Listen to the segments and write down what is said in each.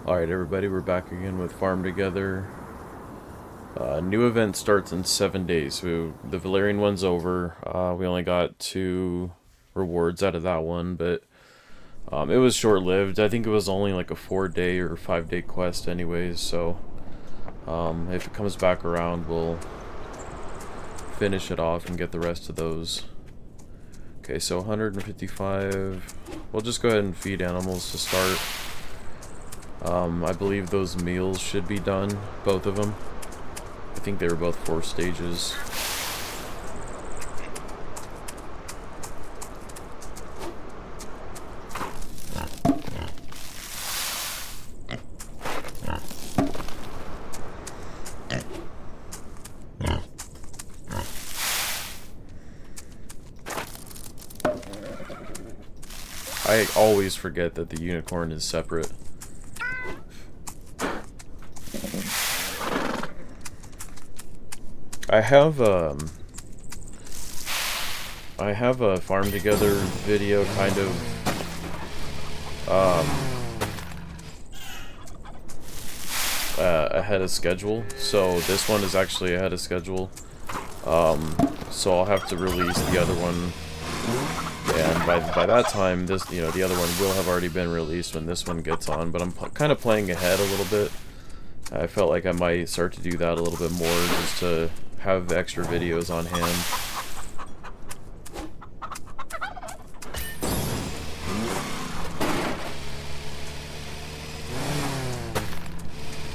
Alright everybody, we're back again with Farm Together. New event starts in 7 days, so the Valerian one's over. We only got 2 rewards out of that one, but it was short-lived. I think it was only like a 4-day or 5-day quest anyways, so if it comes back around, we'll finish it off and get the rest of those. Okay, so 155. We'll just go ahead and feed animals to start. I believe those meals should be done, both of them. I think they were both 4 stages. I always forget that the unicorn is separate. I have a Farm Together video kind of ahead of schedule, so this one is actually ahead of schedule. So I'll have to release the other one, and by that time, this the other one will have already been released when this one gets on. But I'm kind of playing ahead a little bit. I felt like I might start to do that a little bit more, just to have extra videos on hand.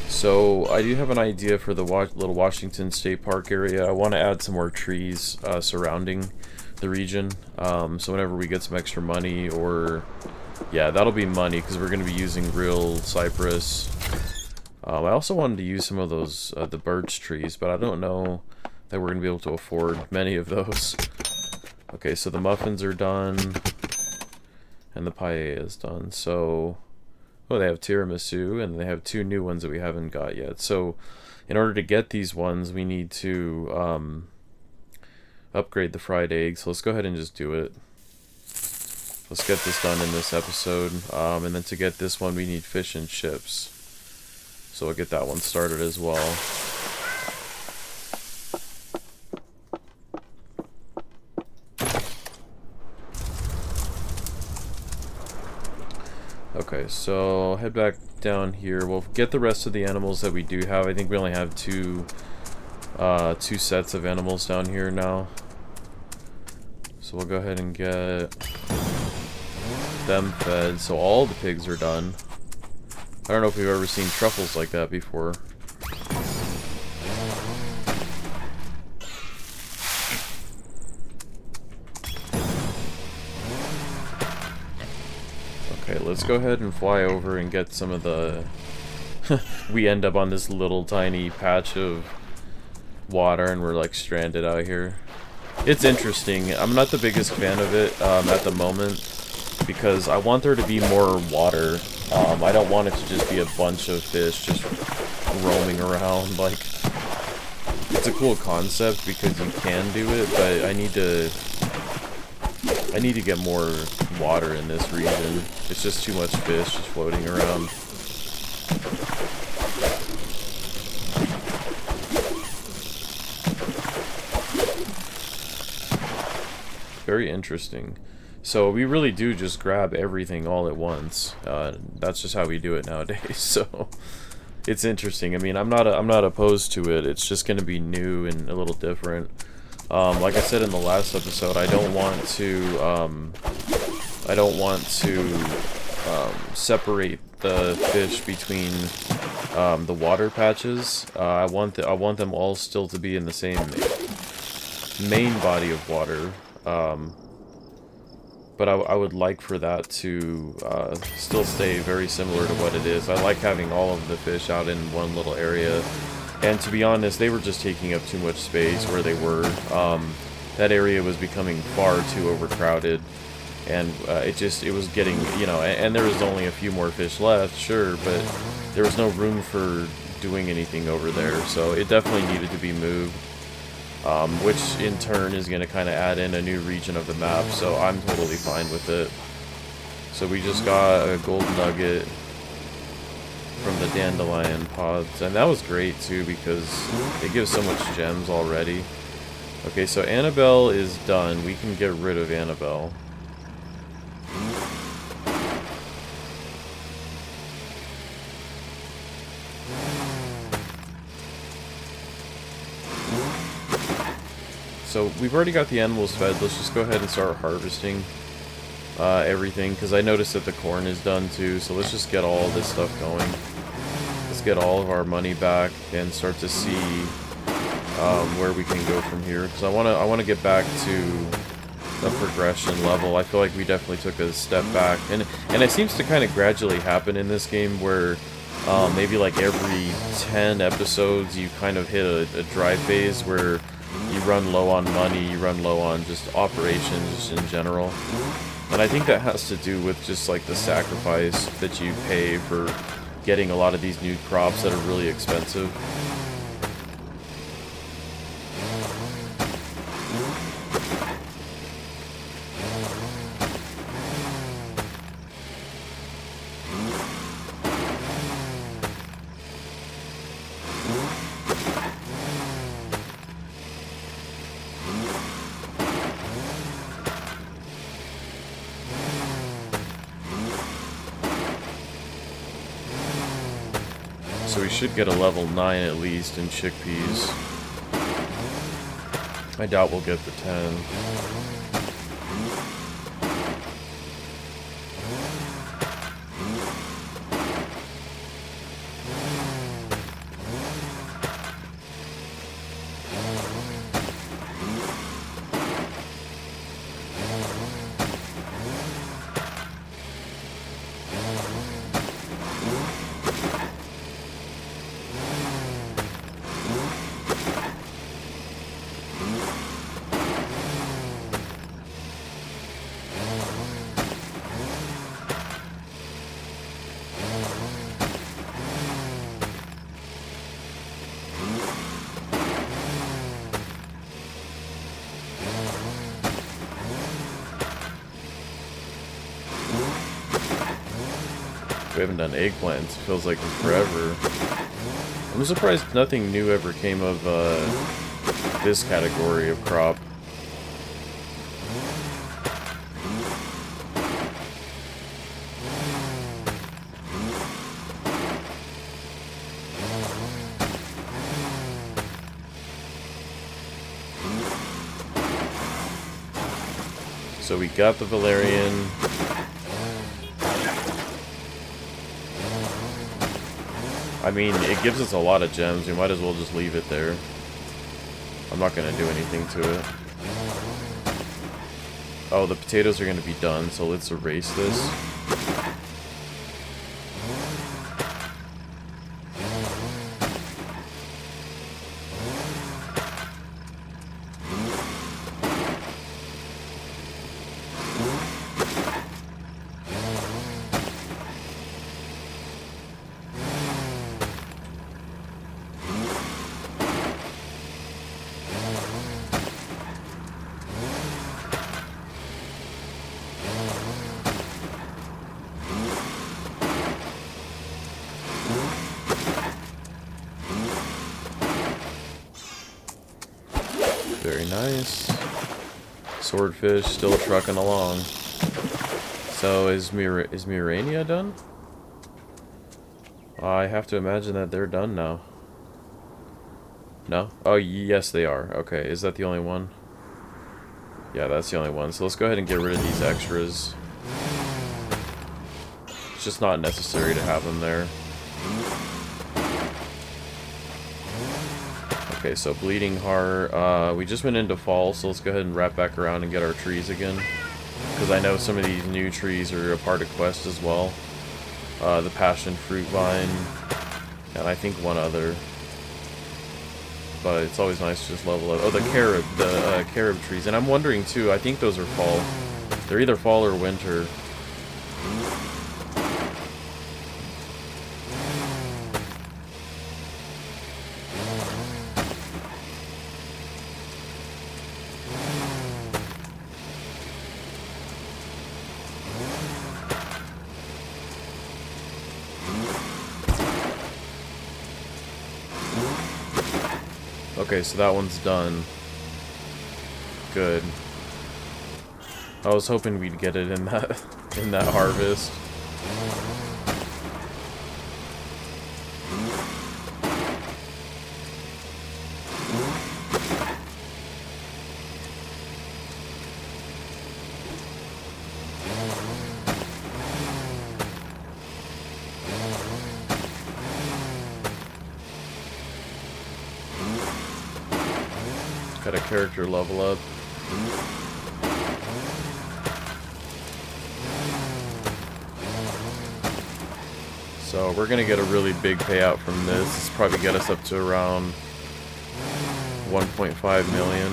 So I do have an idea for the little Washington State Park area. I want to add some more trees surrounding the region. So whenever we get some extra money, or yeah, that'll be money because we're going to be using real cypress. I also wanted to use some of those the birch trees, but I don't know that we're going to be able to afford many of those. Okay, so the muffins are done, and the paella is done. So, oh, they have tiramisu, and they have 2 new ones that we haven't got yet. So, in order to get these ones, we need to upgrade the fried eggs. So let's go ahead and just do it. Let's get this done in this episode, and then to get this one, we need fish and chips. So we'll get that one started as well. Okay, so I'll head back down here. We'll get the rest of the animals that we do have. I think we only have two sets of animals down here now. So we'll go ahead and get them fed. So all the pigs are done. I don't know if we've ever seen truffles like that before. Okay, let's go ahead and fly over and get some of the... We end up on this little tiny patch of water and we're like stranded out here. It's interesting. I'm not the biggest fan of it at the moment, because I want there to be more water. I don't want it to just be a bunch of fish just roaming around. Like, it's a cool concept because you can do it, but I need to get more water in this region. It's just too much fish just floating around. Very interesting. So we really do just grab everything all at once. That's just how we do it nowadays. So it's interesting. I mean, I'm not opposed to it. It's just going to be new and a little different. Like I said in the last episode, I don't want to separate the fish between the water patches. I want them all still to be in the same main body of water. But I would like for that to still stay very similar to what it is. I like having all of the fish out in one little area. And to be honest, they were just taking up too much space where they were. That area was becoming far too overcrowded. And it was getting, and there was only a few more fish left, sure, but there was no room for doing anything over there. So it definitely needed to be moved. Which in turn is going to kind of add in a new region of the map, so I'm totally fine with it. So we just got a gold nugget from the dandelion pods. And that was great too because it gives so much gems already. Okay, so Annabelle is done. We can get rid of Annabelle. So we've already got the animals fed. Let's just go ahead and start harvesting everything, because I noticed that the corn is done too. So let's just get all this stuff going. Let's get all of our money back and start to see where we can go from here. Because I want to get back to the progression level. I feel like we definitely took a step back, and it seems to kind of gradually happen in this game where maybe like every 10 episodes you kind of hit a dry phase where you run low on money, you run low on just operations just in general. And I think that has to do with just like the sacrifice that you pay for getting a lot of these new crops that are really expensive. So we should get a level 9 at least in chickpeas. I doubt we'll get the 10. We haven't done eggplants. It feels like forever. I'm surprised nothing new ever came of this category of crop. So we got the Valerian. I mean, it gives us a lot of gems. We might as well just leave it there. I'm not going to do anything to it. Oh, the potatoes are going to be done, so let's erase this. Very nice. Swordfish still trucking along. So is Murania done? I have to imagine that they're done now. No? Oh, yes they are. Okay, is that the only one? Yeah, that's the only one. So let's go ahead and get rid of these extras. It's just not necessary to have them there. Okay, so Bleeding Heart. We just went into fall, so let's go ahead and wrap back around and get our trees again. Because I know some of these new trees are a part of quest as well. The Passion Fruit Vine, and I think one other. But it's always nice to just level up. Oh, the carob trees. And I'm wondering too, I think those are fall. They're either fall or winter. Okay, so that one's done. Good. I was hoping we'd get it in that harvest. Got a character level up. So we're gonna get a really big payout from this. This will probably get us up to around 1.5 million.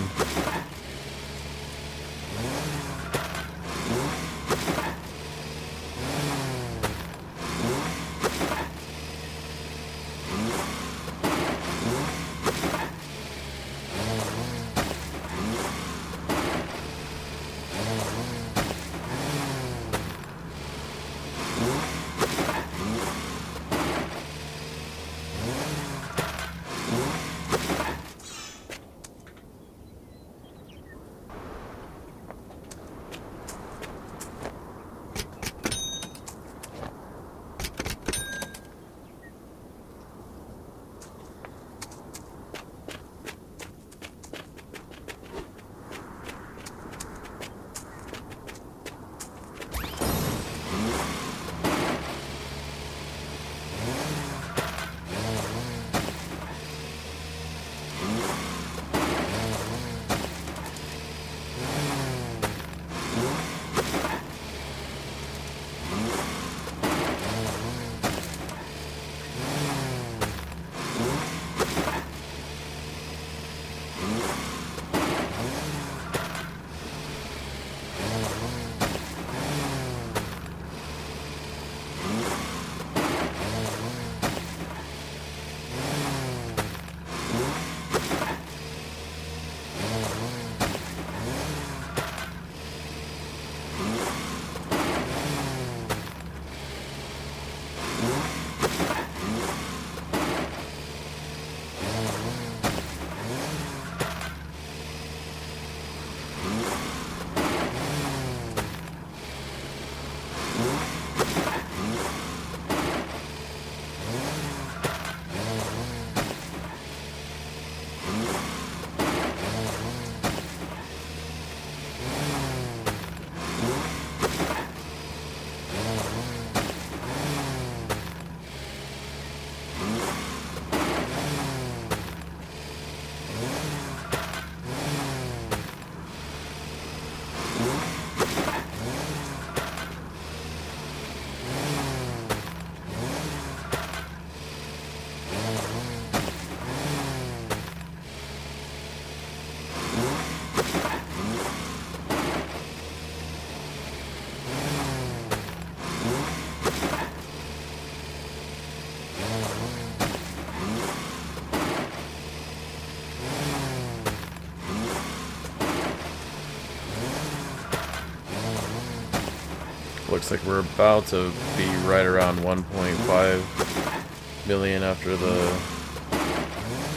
Looks like we're about to be right around 1.5 million after the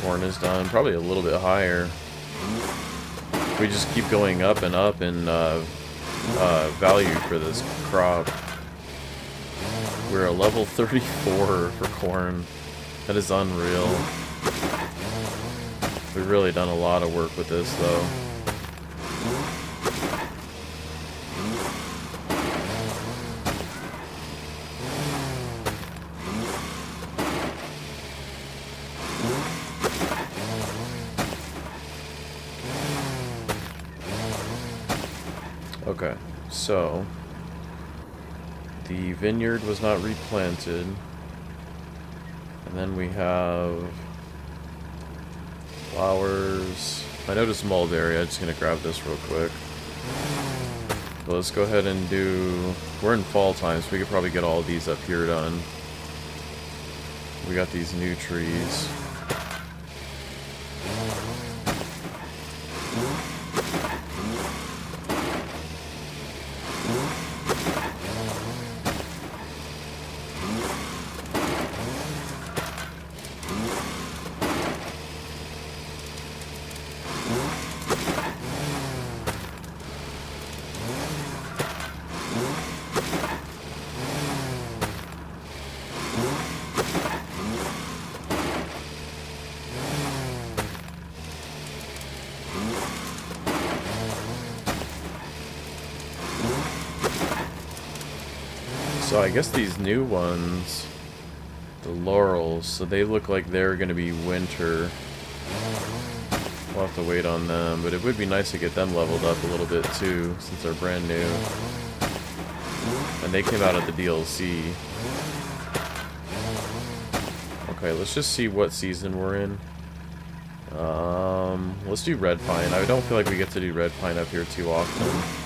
corn is done. Probably a little bit higher. We just keep going up and up in value for this crop. We're at level 34 for corn. That is unreal. We've really done a lot of work with this though. Okay, so the vineyard was not replanted, and then we have flowers. I noticed mulberry. I'm just gonna grab this real quick. But let's go ahead and do. We're in fall time, so we could probably get all of these up here done. We got these new trees. So I guess these new ones, the laurels, so they look like they're going to be winter. We'll have to wait on them, but it would be nice to get them leveled up a little bit too, since they're brand new. And they came out of the DLC. Okay, let's just see what season we're in. Let's do red pine. I don't feel like we get to do red pine up here too often.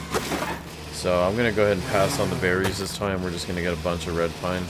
So I'm going to go ahead and pass on the berries this time. We're just going to get a bunch of red pine.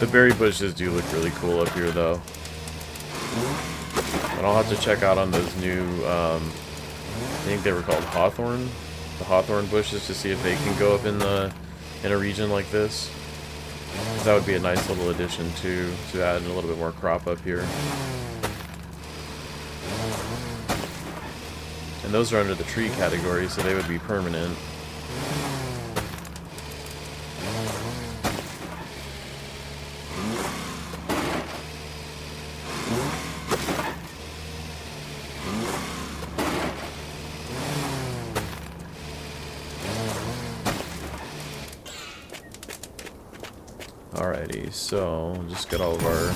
The berry bushes do look really cool up here, though. And I'll have to check out on those new, I think they were called hawthorn, the hawthorn bushes, to see if they can go up in a region like this. 'Cause that would be a nice little addition to add a little bit more crop up here. And those are under the tree category, so they would be permanent. Alrighty, so we'll just get all of our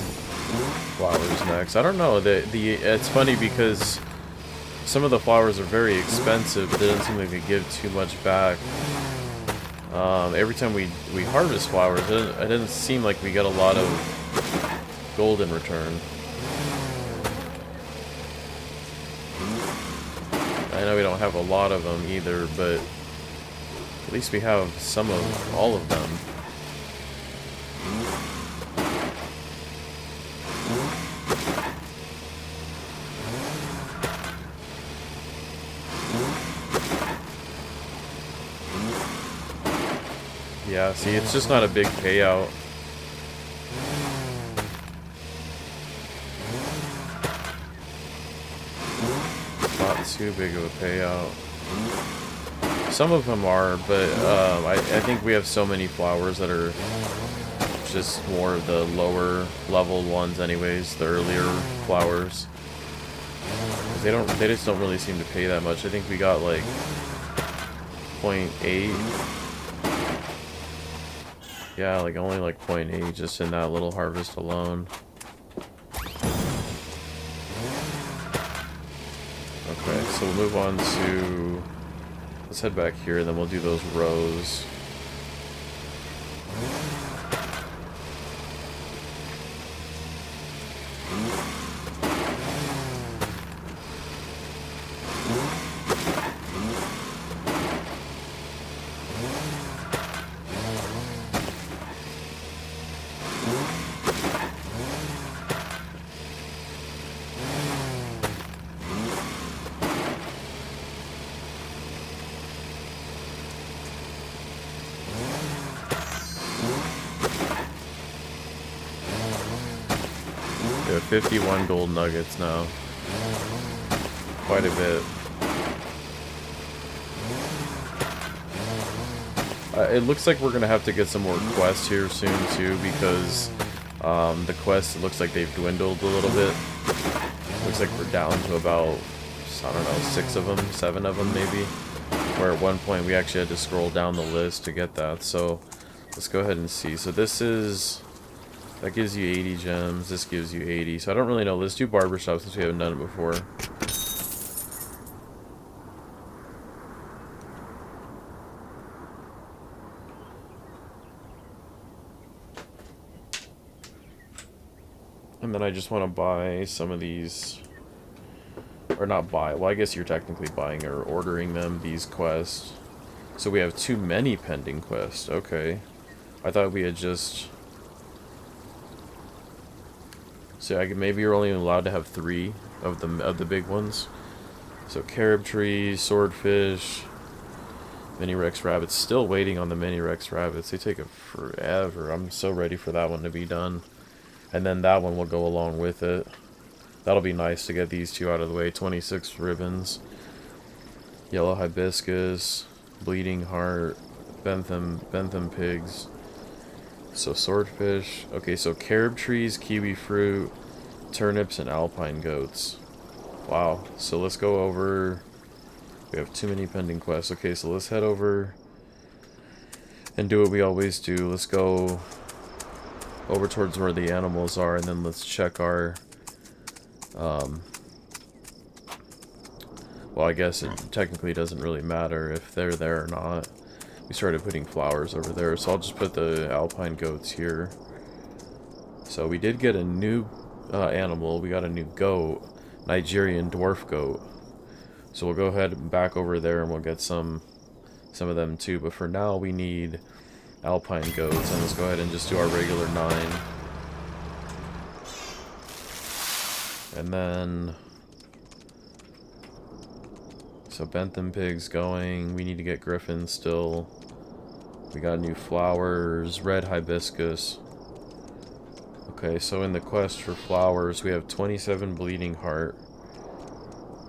flowers next. I don't know, it's funny because some of the flowers are very expensive, but they don't seem like they give too much back. Every time we harvest flowers, it doesn't seem like we get a lot of gold in return. I know we don't have a lot of them either, but at least we have some of all of them. Yeah, see, it's just not a big payout. It's not too big of a payout. Some of them are, but I think we have so many flowers that are just more of the lower level ones anyways, the earlier flowers. They just don't really seem to pay that much. I think we got like 0.8. Yeah, like only like 0.8 just in that little harvest alone. Okay, so we'll move on to, let's head back here and then we'll do those rows. We have 51 gold nuggets now. Quite a bit. It looks like we're going to have to get some more quests here soon too, because the quests, it looks like they've dwindled a little bit. Looks like we're down to about, I don't know, 6 of them, 7 of them maybe. Where at one point we actually had to scroll down the list to get that. So let's go ahead and see. So this is... That gives you 80 gems. This gives you 80. So I don't really know. Let's do barbershop since we haven't done it before. And then I just want to buy some of these, or not buy, well I guess you're technically buying or ordering them, these quests. So we have too many pending quests, okay. I thought we had just, so maybe you're only allowed to have 3 of the big ones. So carob trees, swordfish, mini rex rabbits, still waiting on the mini rex rabbits, they take forever. I'm so ready for that one to be done. And then that one will go along with it. That'll be nice to get these 2 out of the way. 26 ribbons. Yellow hibiscus. Bleeding heart. Bentham pigs. So swordfish. Okay, so carob trees, kiwi fruit, turnips, and alpine goats. Wow. So let's go over... We have too many pending quests. Okay, so let's head over and do what we always do. Let's go... over towards where the animals are, and then let's check our, well, I guess it technically doesn't really matter if they're there or not. We started putting flowers over there, so I'll just put the alpine goats here. So we did get a new animal. We got a new goat, Nigerian dwarf goat. So we'll go ahead and back over there and we'll get some of them too, but for now we need alpine goats, and let's go ahead and just do our regular 9. And then... So Bentham pigs going, we need to get griffins still. We got new flowers, red hibiscus. Okay, so in the quest for flowers, we have 27 bleeding heart.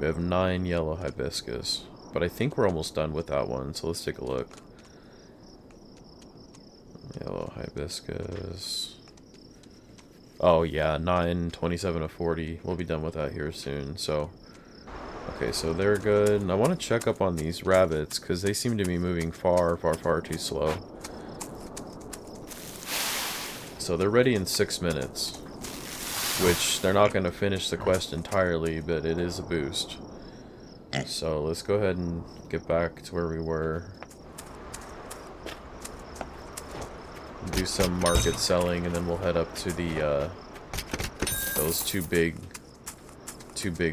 We have 9 yellow hibiscus. But I think we're almost done with that one, so let's take a look. Yellow hibiscus. Oh yeah, 9, 27 of 40. We'll be done with that here soon. So, okay, so they're good. And I want to check up on these rabbits because they seem to be moving far too slow. So they're ready in 6 minutes, which they're not going to finish the quest entirely, but it is a boost. So let's go ahead and get back to where we were. Do some market selling, and then we'll head up to the those two big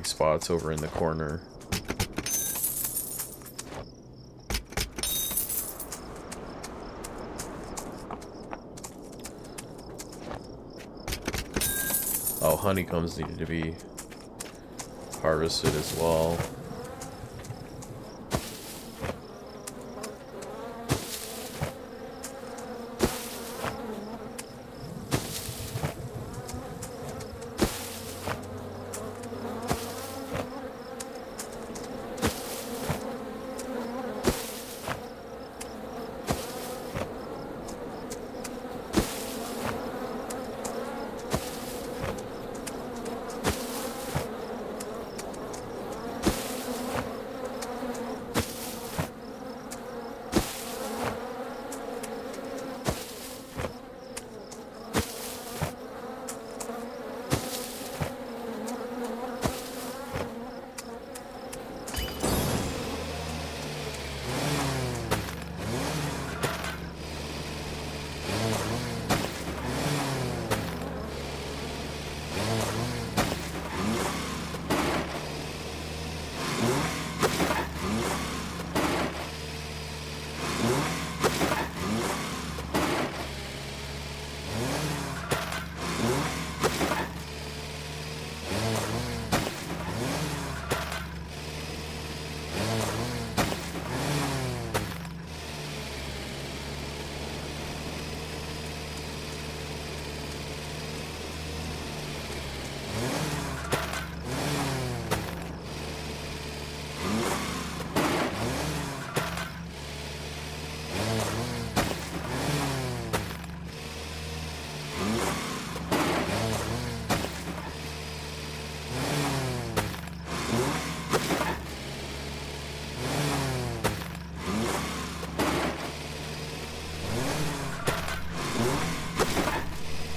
spots over in the corner. Oh, honeycombs needed to be harvested as well.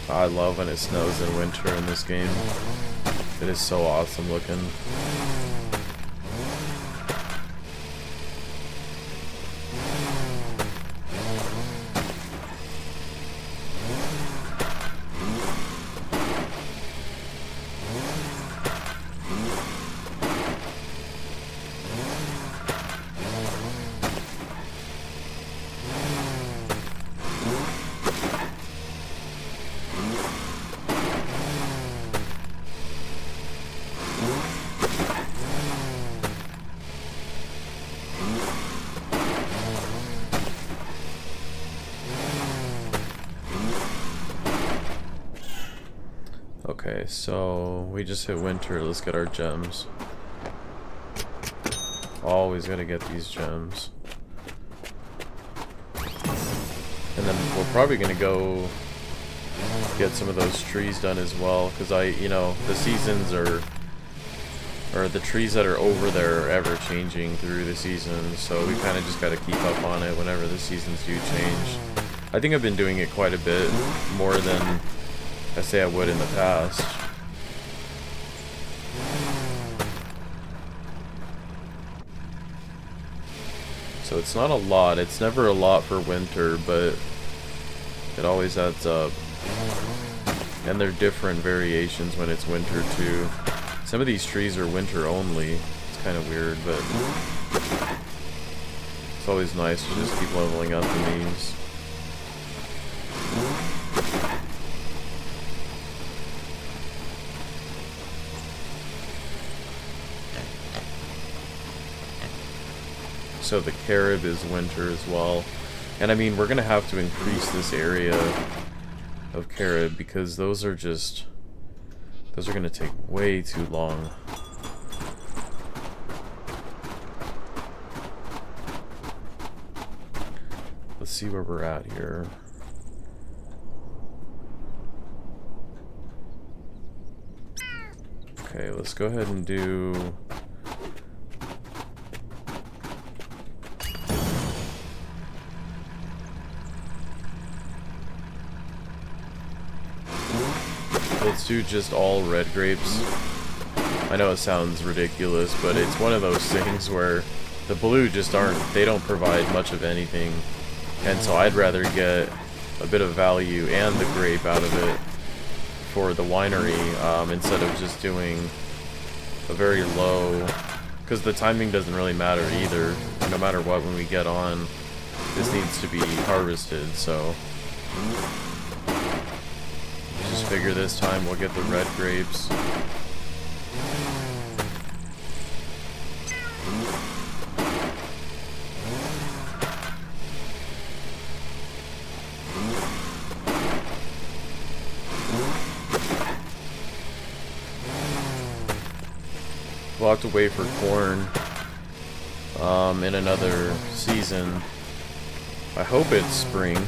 I love when it snows in winter in this game. It is so awesome looking. Okay, so we just hit winter. Let's get our gems. Always gotta get these gems. And then we're probably gonna go get some of those trees done as well, because the seasons or the trees that are over there are ever changing through the seasons, so we kind of just gotta keep up on it whenever the seasons do change. I think I've been doing it quite a bit more than I say I would in the past. So it's not a lot. It's never a lot for winter, but it always adds up. And they're different variations when it's winter too. Some of these trees are winter only. It's kind of weird, but it's always nice to just keep leveling up in these. So the Carib is winter as well. And I mean, we're going to have to increase this area of Carib because those are going to take way too long. Let's see where we're at here. Okay, let's go ahead and do... Let's do just all red grapes. I know it sounds ridiculous, but it's one of those things where the blue just they don't provide much of anything. And so I'd rather get a bit of value and the grape out of it for the winery instead of just doing a very low, because the timing doesn't really matter either. No matter what, when we get on, this needs to be harvested, so just figure this time we'll get the red grapes. We'll have to wait for corn in another season. I hope it's spring.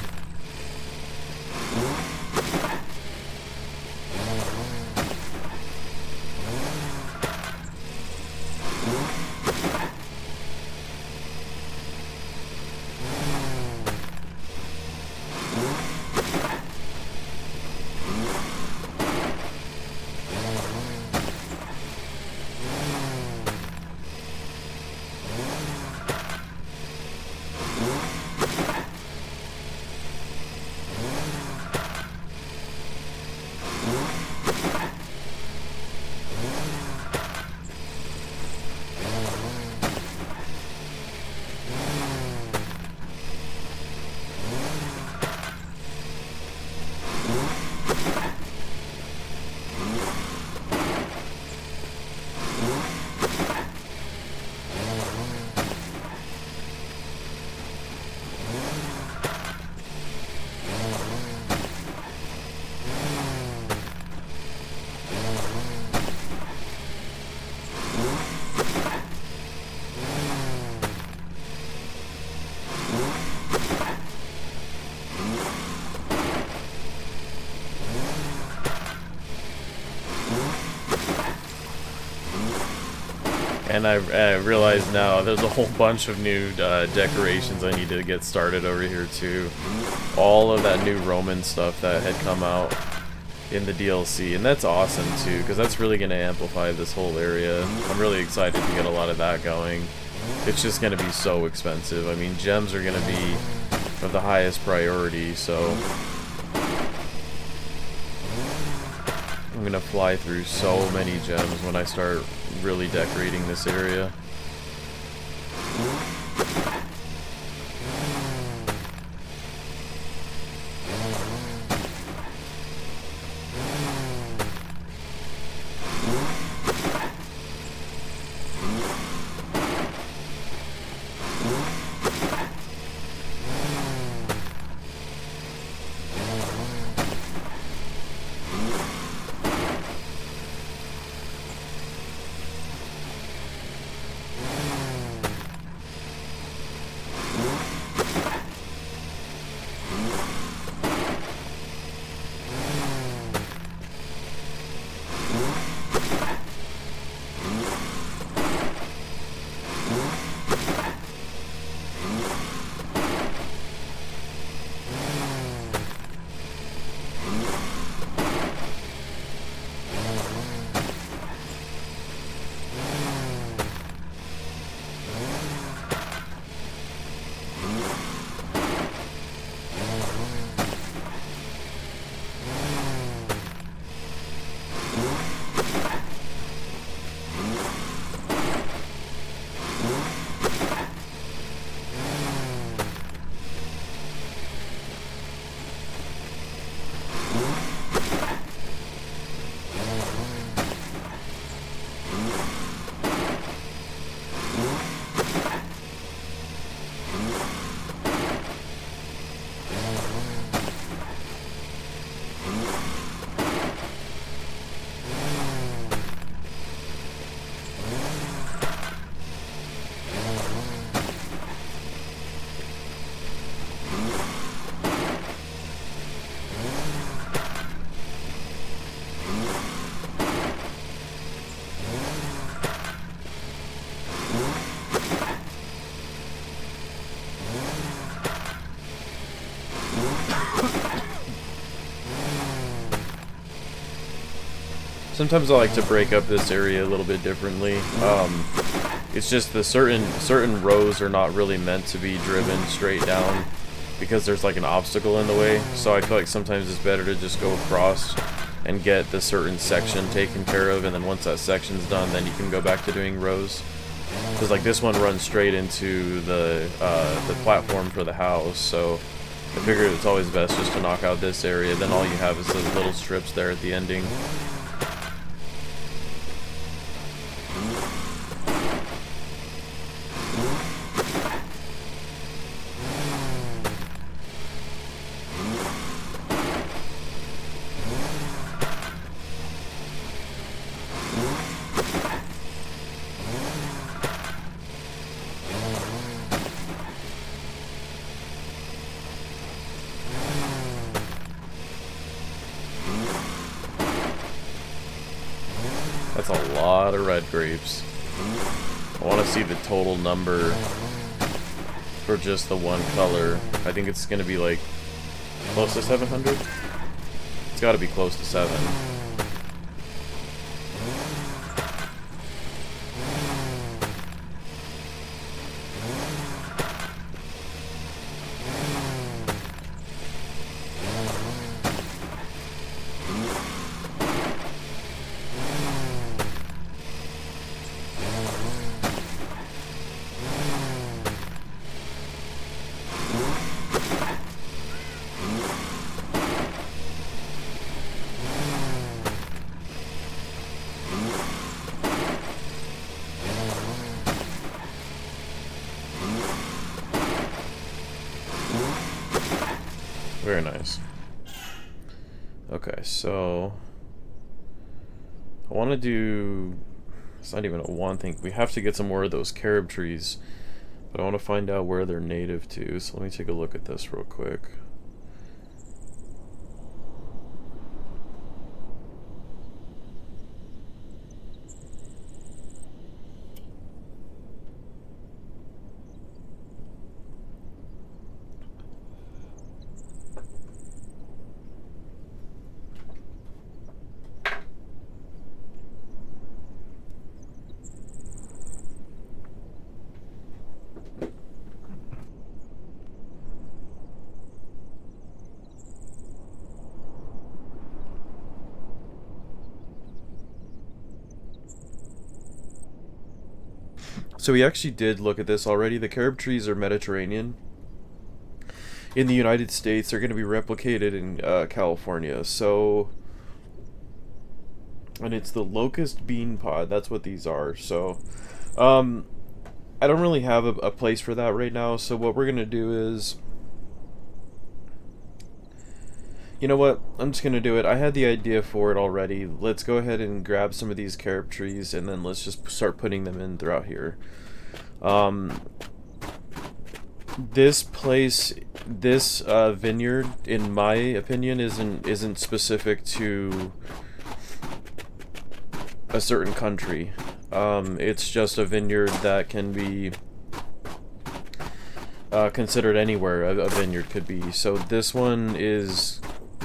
And I realize now there's a whole bunch of new decorations I need to get started over here too. All of that new Roman stuff that had come out. in the DLC, and that's awesome too, because that's really going to amplify this whole area. I'm really excited to get a lot of that going. It's just going to be so expensive. I mean, gems are going to be of the highest priority, so I'm going to fly through so many gems when I start really decorating this area. Sometimes I like to break up this area a little bit differently. It's just the certain rows are not really meant to be driven straight down because there's like an obstacle in the way. So I feel like sometimes it's better to just go across and get the certain section taken care of, and then once that section's done, then you can go back to doing rows. Because like this one runs straight into the platform for the house, so I figured it's always best just to knock out this area. Then all you have is those little strips there at the ending. That's a lot of red grapes. I want to see the total number for just the one color. I think it's going to be like close to 700. It's got to be close to 7. Very nice. Okay, so I want to do, it's not even a one thing, we have to get some more of those carob trees, but I want to find out where they're native to, so let me take a look at this real quick. So we actually did look at this already. The carob trees are Mediterranean. In the United States, they're going to be replicated in California. So, and it's the locust bean pod. That's what these are. So, I don't really have a place for that right now. So what we're going to do is, you know what? I'm just going to do it. I had the idea for it already. Let's go ahead and grab some of these carob trees, and then let's just start putting them in throughout here. This place, this vineyard, in my opinion, isn't specific to a certain country. It's just a vineyard that can be considered anywhere a vineyard could be. So this one is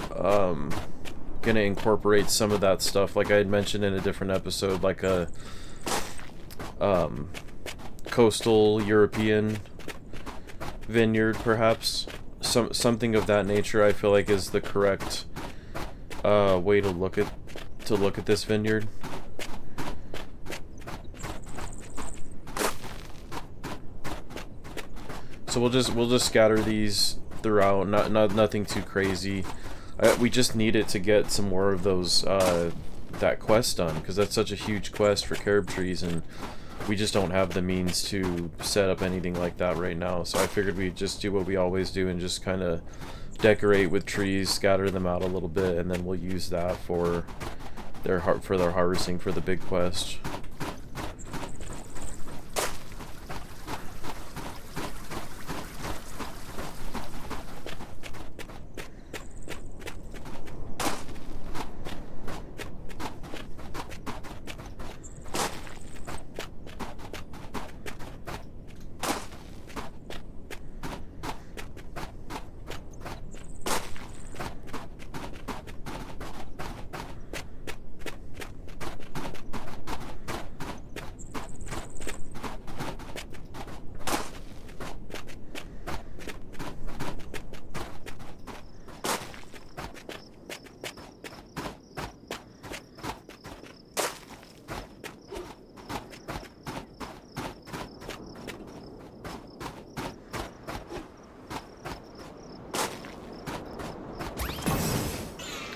gonna incorporate some of that stuff, like I had mentioned in a different episode, like a coastal European vineyard, perhaps something of that nature. I feel like is the correct way to look at this vineyard. So we'll just scatter these throughout. Nothing too crazy. We just need it to get some more of those that quest done, because that's such a huge quest for carob trees, and we just don't have the means to set up anything like that right now. So I figured we'd just do what we always do and just kind of decorate with trees, scatter them out a little bit, and then we'll use that for their harvesting for the big quest.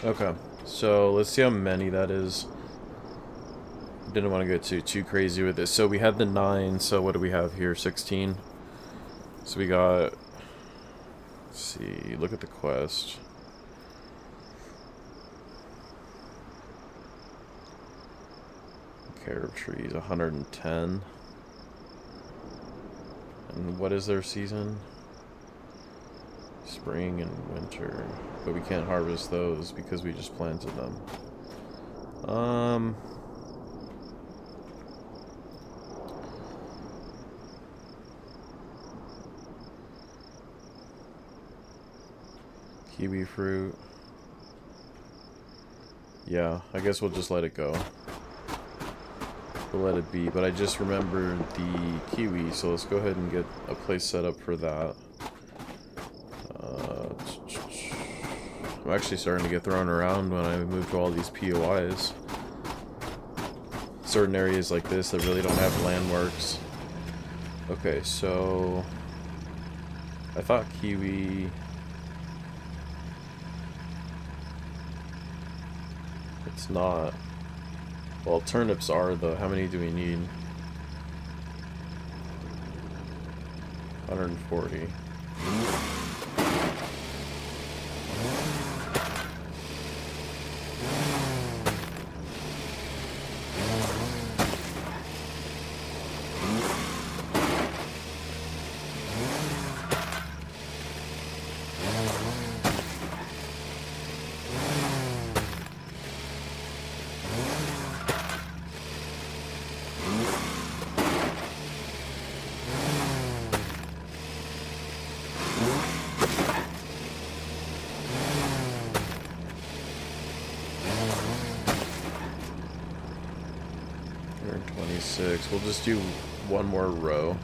Okay, so let's see how many that is. Didn't want to get too crazy with this. So we had the 9, so what do we have here? 16. So we got, let's see, look at the quest. Carob trees, 110. And what is their season? Spring and winter. But we can't harvest those because we just planted them. Kiwi fruit. Yeah, I guess we'll just let it go. We'll let it be, but I just remembered the kiwi, so let's go ahead and get a place set up for that. I'm actually starting to get thrown around when I move to all these POIs. Certain areas like this that really don't have landmarks. Okay, so I thought kiwi. It's not. Well, turnips are though. How many do we need? 140. We'll just do one more row.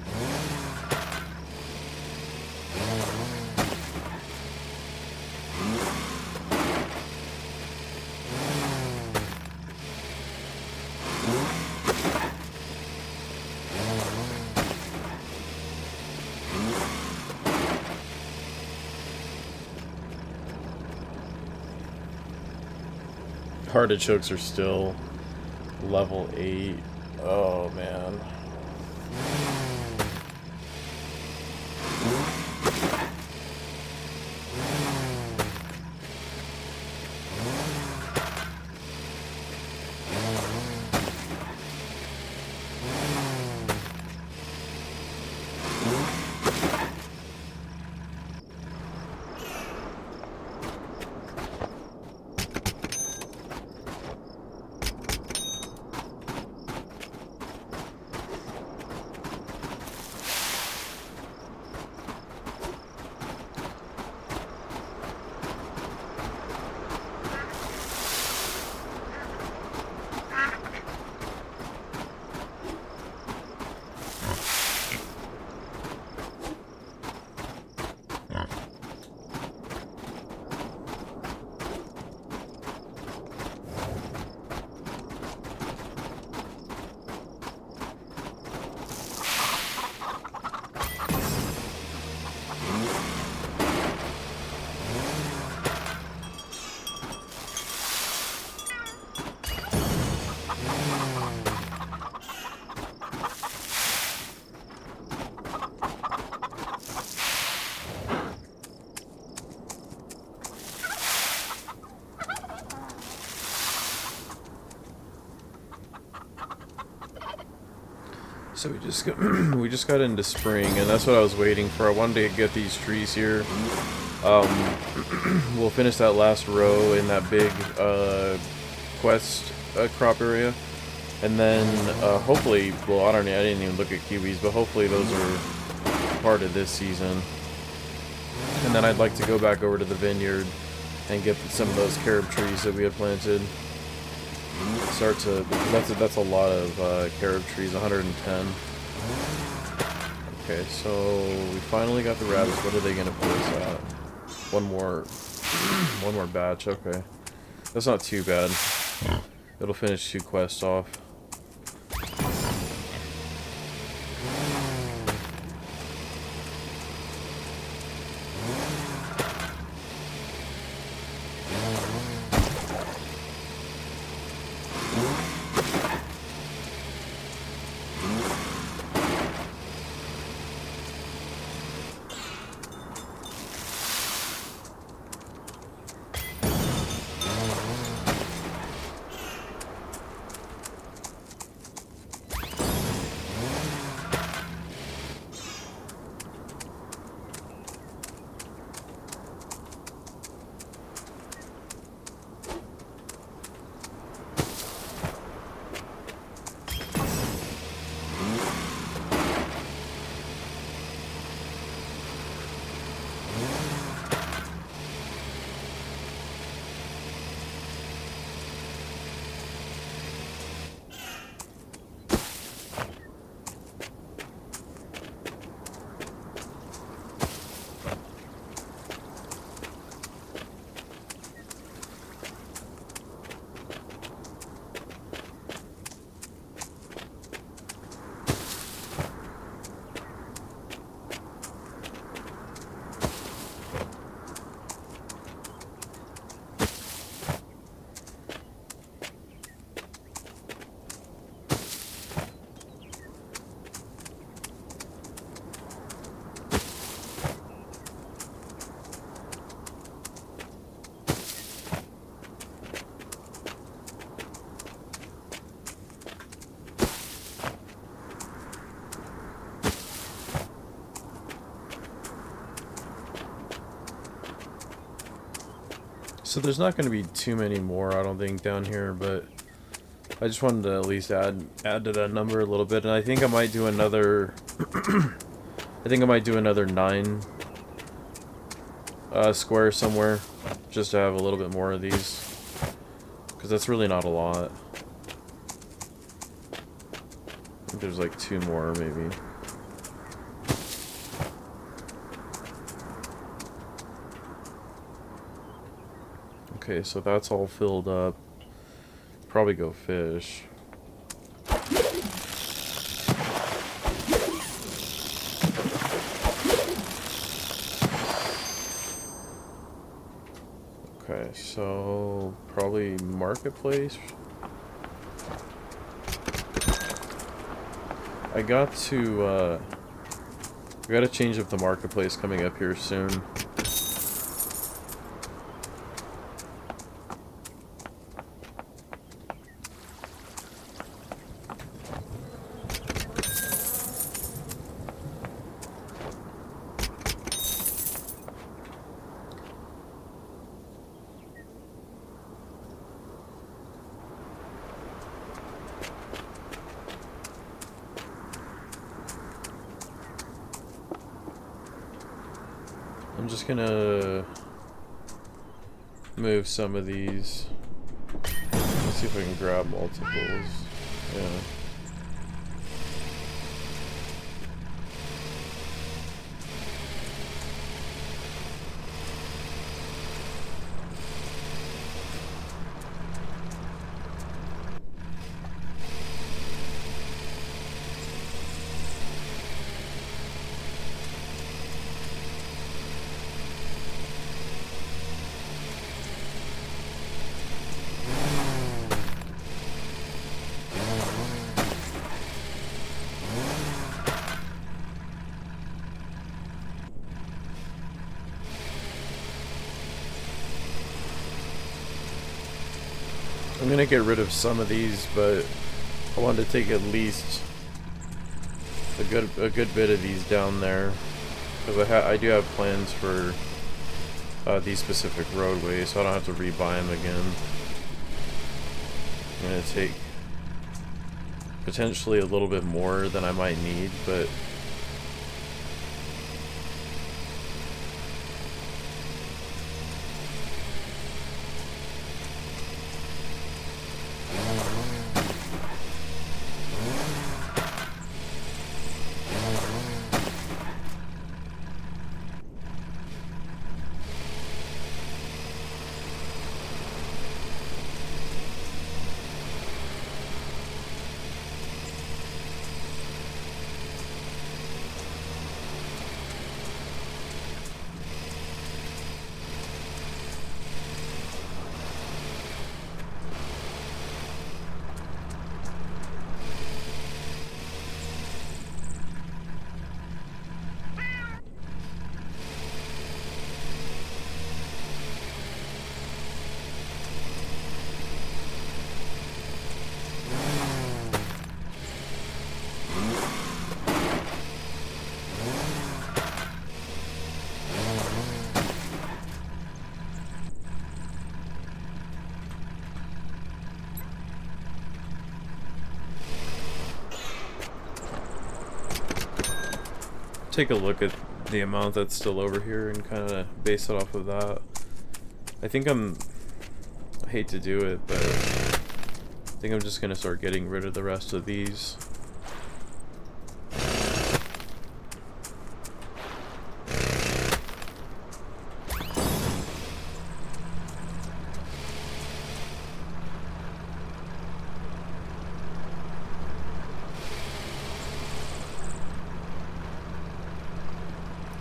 Artichokes are still level 8. Oh, man. So we just got into spring, and that's what I was waiting for. I wanted to get these trees here. We'll finish that last row in that big quest crop area, and then hopefully, well, I didn't even look at kiwis, but hopefully those are part of this season. And then I'd like to go back over to the vineyard and get some of those carob trees that we had planted. That's a lot of carob trees, 110. Okay, so we finally got the rabbits. What are they gonna put us at? One more batch. Okay, that's not too bad. It'll finish 2 quests off. So there's not going to be too many more, I don't think, down here, but I just wanted to at least add to that number a little bit, and I think I might do another. I think I might do another 9 square somewhere, just to have a little bit more of these, because that's really not a lot. I think there's like 2 more, maybe. Okay, so that's all filled up. Probably go fish. Okay, so probably marketplace. I got to change up the marketplace coming up here soon. I'm just gonna move some of these. Let's see if I can grab multiples. Yeah. I'm gonna get rid of some of these, but I wanted to take at least a good bit of these down there, because I do have plans for these specific roadways, so I don't have to rebuy them again. I'm gonna take potentially a little bit more than I might need, but take a look at the amount that's still over here and kind of base it off of that. I hate to do it, but I think I'm just gonna start getting rid of the rest of these.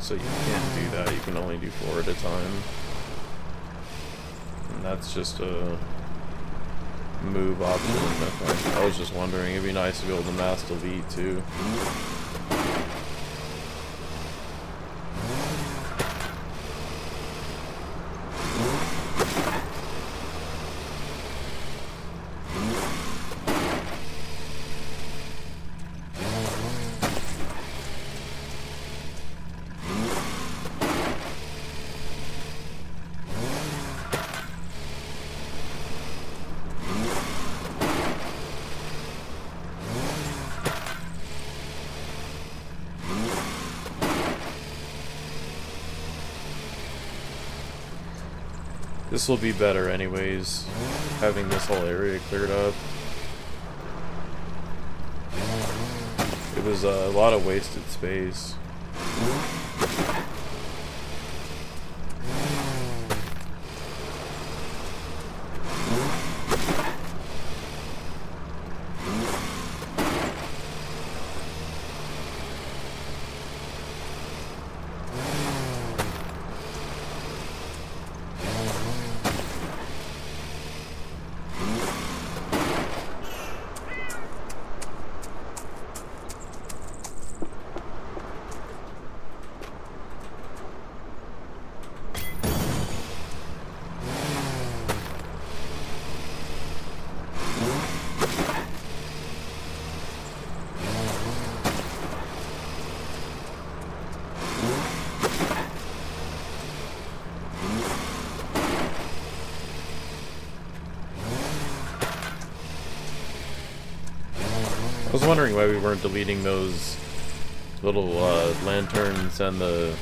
So you can't do that, you can only do 4 at a time. And that's just a move option. I was just wondering, it'd be nice to be able to mass delete too. This will be better anyways, having this whole area cleared up. It was a lot of wasted space. I was wondering why we weren't deleting those little lanterns and the...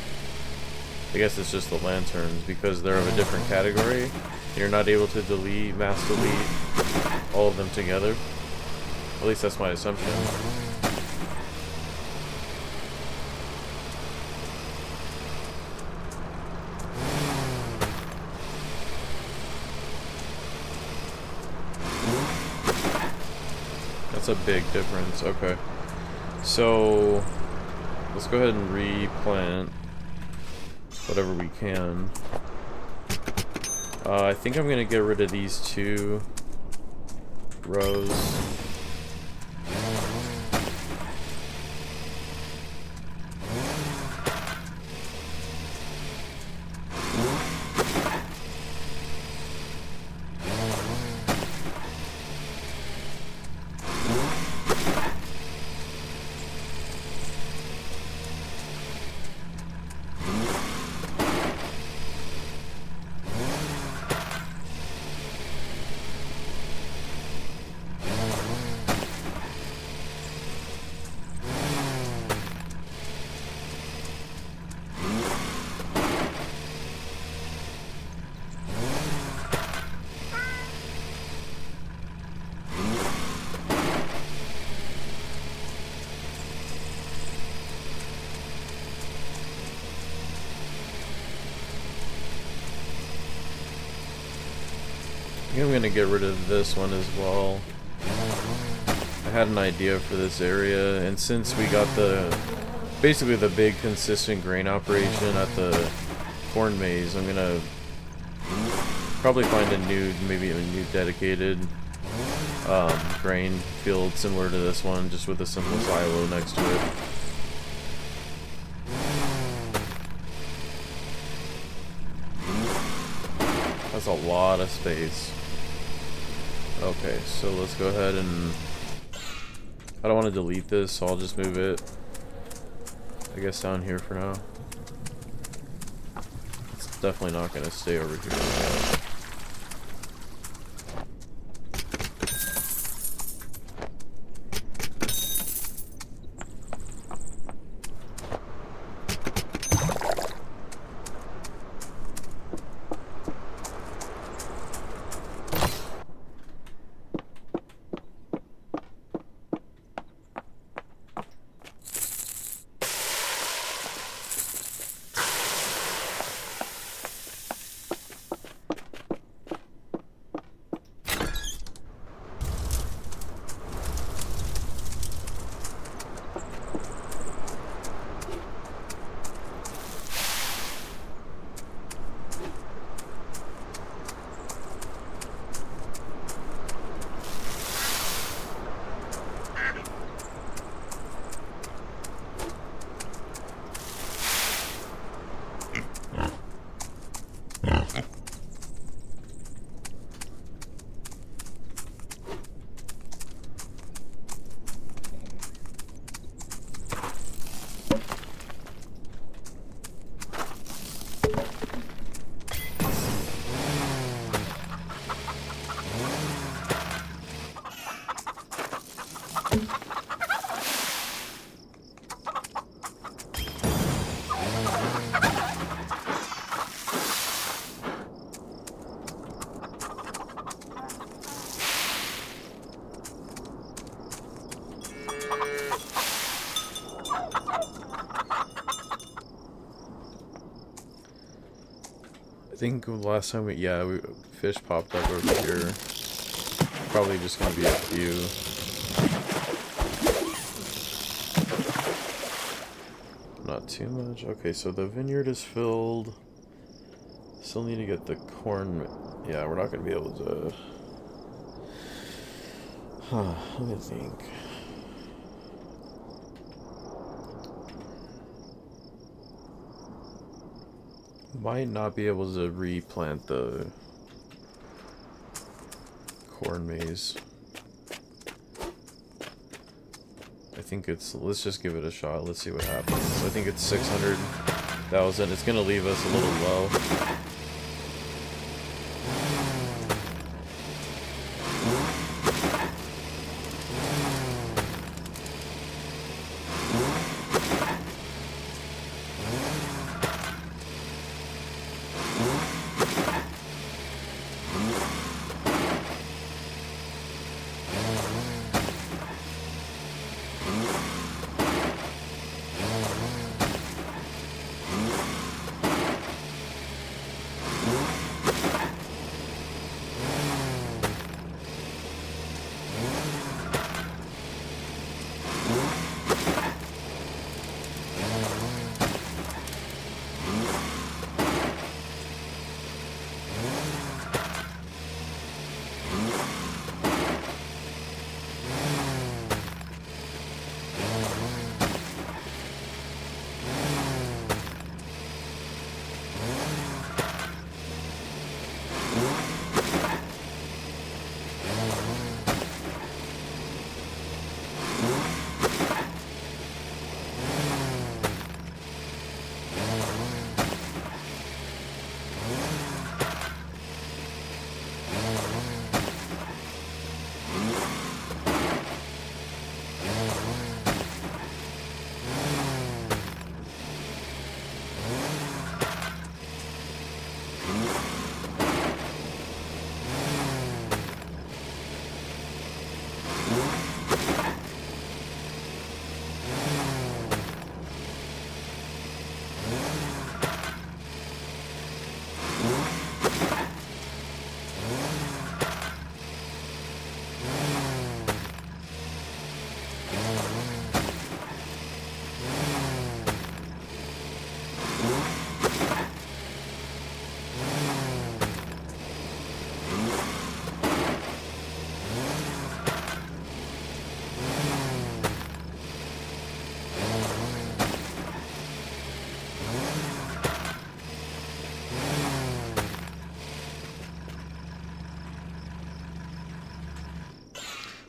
I guess it's just the lanterns, because they're of a different category. You're not able to mass delete all of them together. At least that's my assumption. That's a big difference. Okay. So, let's go ahead and replant whatever we can. I think I'm gonna get rid of these 2 rows. I think I'm gonna get rid of this one as well. I had an idea for this area, and since we got basically the big consistent grain operation at the corn maze, I'm gonna probably find maybe a new dedicated grain field similar to this one, just with a simple silo next to it. That's a lot of space. Okay, so let's go ahead and... I don't want to delete this, so I'll just move it, I guess, down here for now. It's definitely not going to stay over here. I think last time fish popped up over here. Probably just gonna be a few. Not too much. Okay, so the vineyard is filled. Still need to get the corn. Yeah, we're not gonna be able to. Let me think. Might not be able to replant the corn maze. I think let's just give it a shot. Let's see what happens. I think it's 600,000. It's gonna leave us a little low.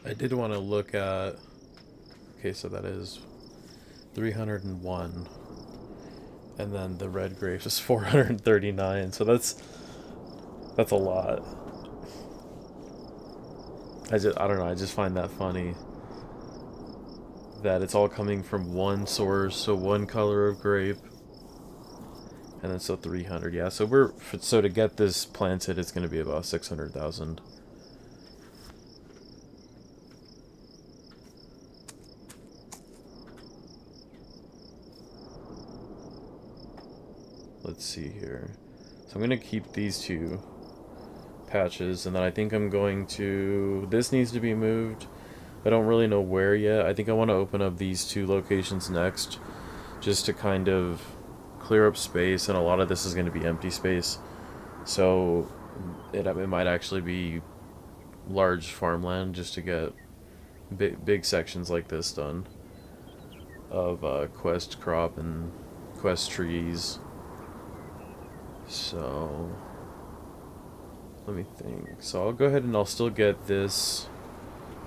I did want to look at... Okay, so that is 301. And then the red grapes is 439. So that's a lot. I don't know, I just find that funny. That it's all coming from one source, so one color of grape. And then so 300, yeah. So so to get this planted, it's going to be about 600,000. Let's see here. So I'm going to keep these two patches, and then I think I'm going to... This needs to be moved. I don't really know where yet. I think I want to open up these two locations next, just to kind of clear up space, and a lot of this is going to be empty space. So it might actually be large farmland just to get big sections like this done of quest crop and quest trees. So let me think. So I'll go ahead and I'll still get these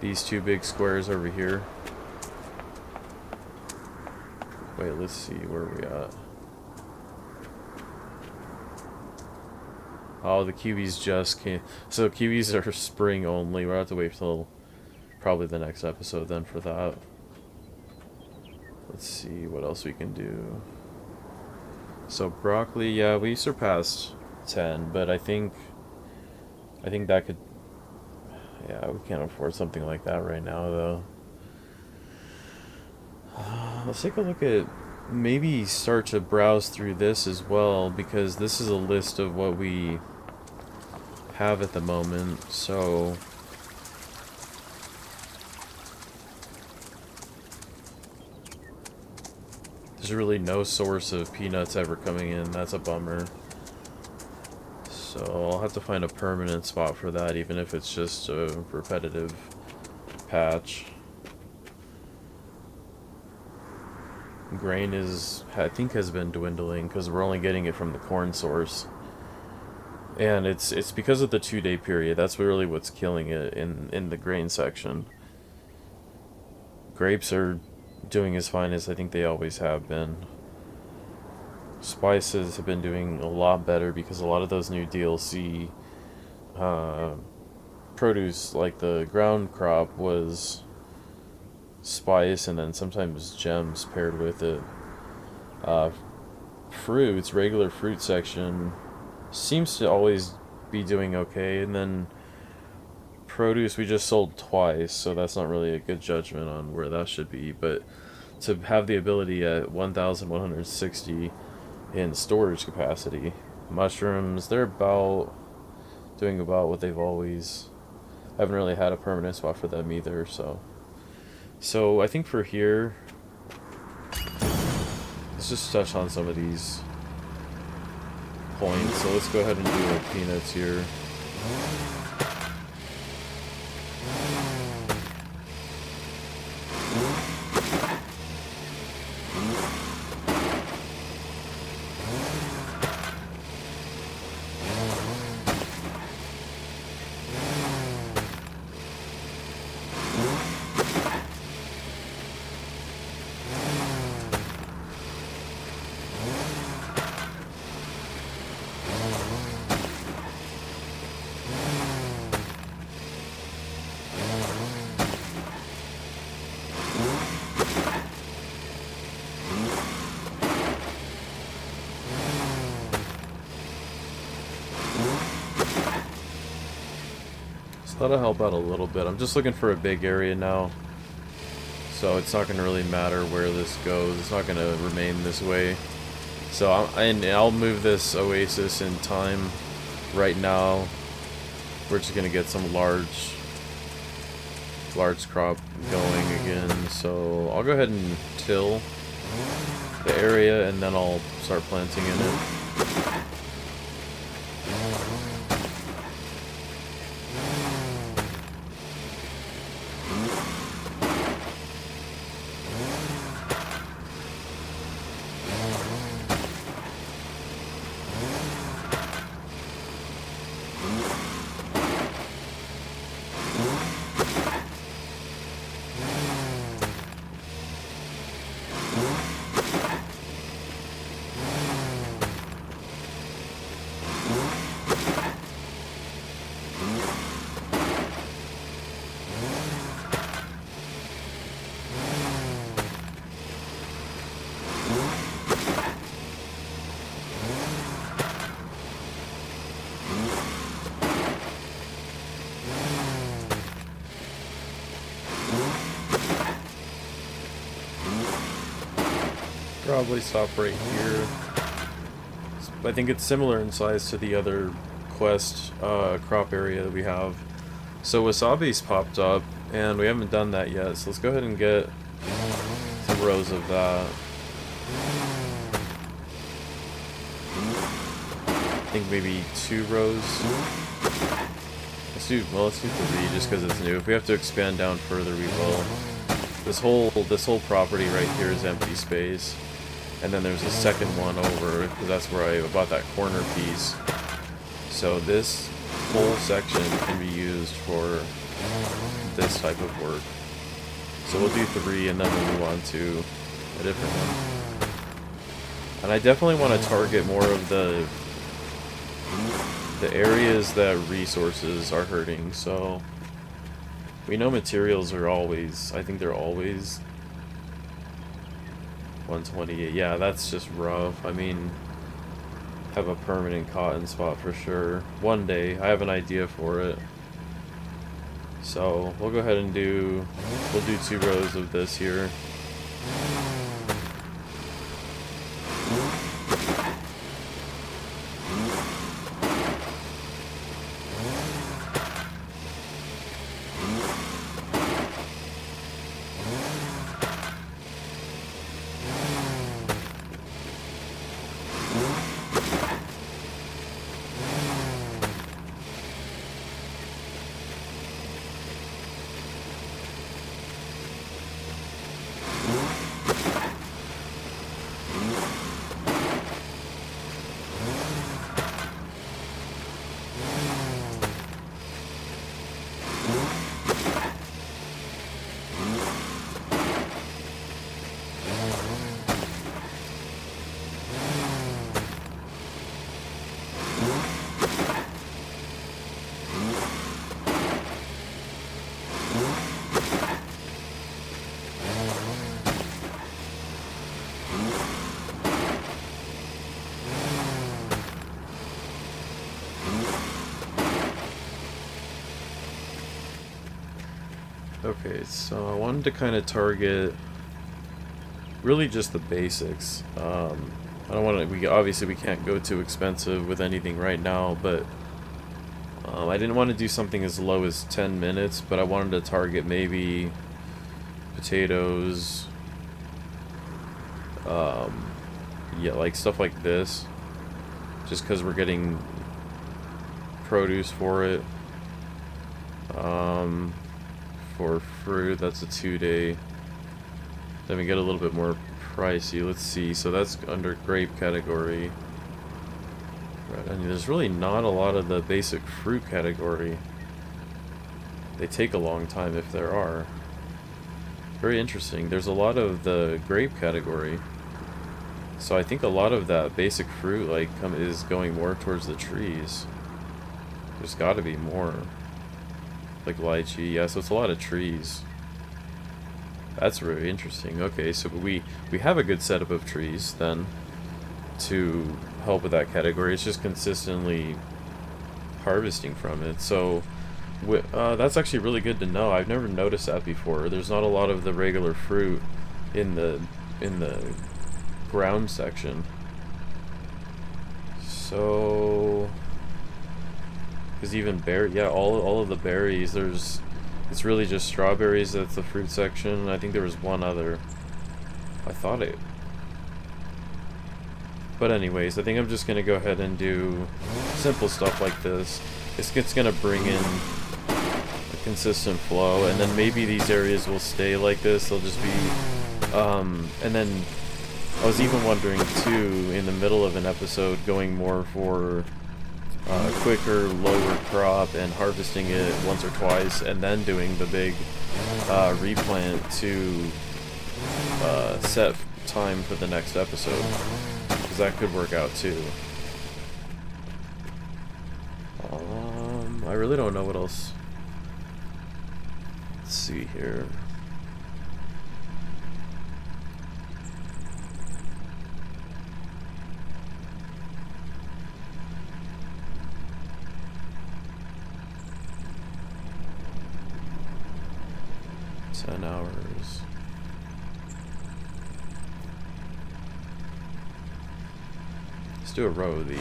two big squares over here. Wait, let's see, where are we at? Oh, the kiwis just came. So kiwis are spring only. We'll have to wait till probably the next episode then for that. Let's see what else we can do. So broccoli, yeah, we surpassed 10, but I think that could... Yeah, we can't afford something like that right now, though. Let's take a look at... Maybe start to browse through this as well, because this is a list of what we have at the moment, so... There's really no source of peanuts ever coming in. That's a bummer. So I'll have to find a permanent spot for that, even if it's just a repetitive patch. Grain I think has been dwindling because we're only getting it from the corn source. And it's because of the 2-day period. That's really what's killing it in the grain section. Grapes are doing as fine as I think they always have been. Spices have been doing a lot better because a lot of those new DLC produce, like the ground crop, was spice and then sometimes gems paired with it. Fruits, regular fruit section seems to always be doing okay, and then produce we just sold twice, so that's not really a good judgment on where that should be, but to have the ability at 1,160 in storage capacity. Mushrooms, they're doing about what they've always... I haven't really had a permanent spot for them either, so I think for here, let's just touch on some of these points. So let's go ahead and do the peanuts here. That'll help out a little bit. I'm just looking for a big area now, so it's not going to really matter where this goes. It's not going to remain this way. So I'll move this oasis in time. Right now, we're just going to get some large crop going again. So I'll go ahead and till the area, and then I'll start planting in it. probably stop right here. I think it's similar in size to the other quest crop area that we have. So wasabi's popped up, and we haven't done that yet, so let's go ahead and get some rows of that. I think maybe 2 rows. Let's do 3 just because it's new. If we have to expand down further, we will. This whole property right here is empty space. And then there's a second one over, because that's where I bought that corner piece. So this whole section can be used for this type of work. So we'll do 3 and then we'll move on to a different one. And I definitely want to target more of the areas that resources are hurting. So we know materials are always, I think they're always 128. Yeah, that's just rough. I mean, have a permanent cotton spot for sure. One day, I have an idea for it. So we'll go ahead and we'll do 2 rows of this here. Okay, so I wanted to kind of target really just the basics. I don't want to, obviously we can't go too expensive with anything right now, but I didn't want to do something as low as 10 minutes, but I wanted to target maybe potatoes, yeah, like stuff like this, just because we're getting produce for it. For fruit, that's a 2-day. Then we get a little bit more pricey. Let's see. So that's under grape category. Right. I mean, there's really not a lot of the basic fruit category. They take a long time if there are. Very interesting. There's a lot of the grape category. So I think a lot of that basic fruit is going more towards the trees. There's got to be more. Like lychee, yeah, so it's a lot of trees. That's really interesting. Okay, so we have a good setup of trees then to help with that category. It's just consistently harvesting from it. So that's actually really good to know. I've never noticed that before. There's not a lot of the regular fruit in the ground section. So because even all of the berries, it's really just strawberries that's the fruit section. I think there was one other. But anyways, I think I'm just gonna go ahead and do simple stuff like this. It's gonna bring in a consistent flow, and then maybe these areas will stay like this. They'll just be, and then I was even wondering too, in the middle of an episode, going more for quicker, lower crop and harvesting it once or twice, and then doing the big replant to set time for the next episode, because that could work out too. I really don't know what else. Let's see here. do a row of these.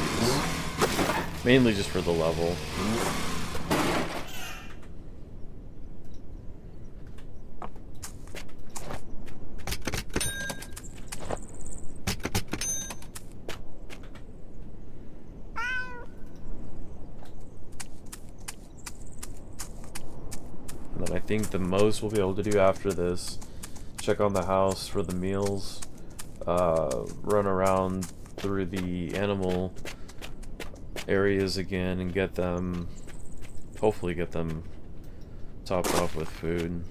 Mainly just for the level. And then I think the most we'll be able to do after this, check on the house for the meals, run around through the animal areas again and get them, hopefully get them topped off with food.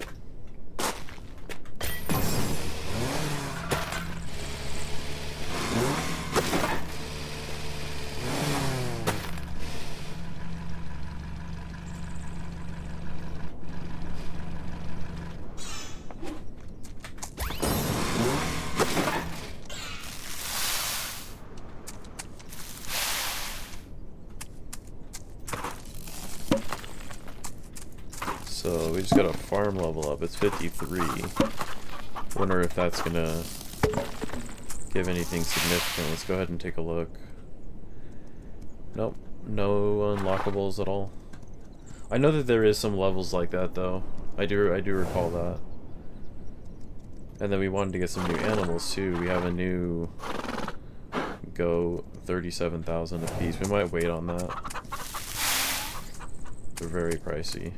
So we just got a farm level up. It's 53. Wonder if that's gonna give anything significant. Let's go ahead and take a look. Nope, no unlockables at all. I know that there is some levels like that though. I do recall that. And then we wanted to get some new animals too. We have a new go 37,000 a piece. We might wait on that. They're very pricey.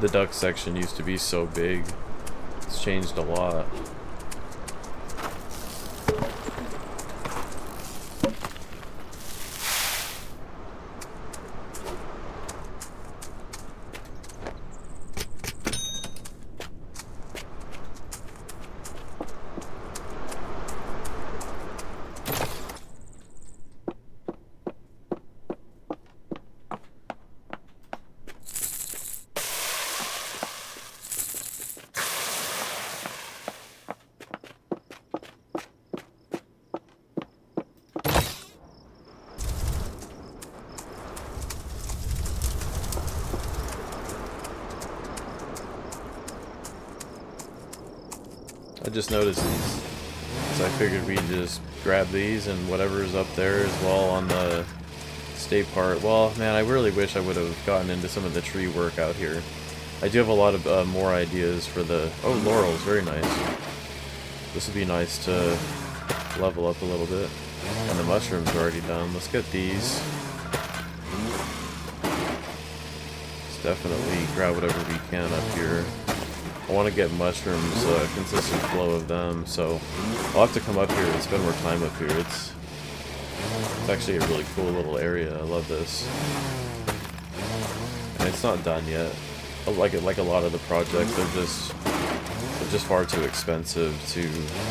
The duck section used to be so big. It's changed a lot. I just noticed these, so I figured we'd just grab these and whatever's up there as well on the state part. Well, man, I really wish I would have gotten into some of the tree work out here. I do have a lot of more ideas for the... Oh, laurels, very nice. This would be nice to level up a little bit. And the mushrooms are already done. Let's get these. Let's definitely grab whatever we can up here. I want to get mushrooms, consistent flow of them, so I'll have to come up here and spend more time up here. It's actually a really cool little area. I love this. And it's not done yet. Like a lot of the projects, they're just far too expensive to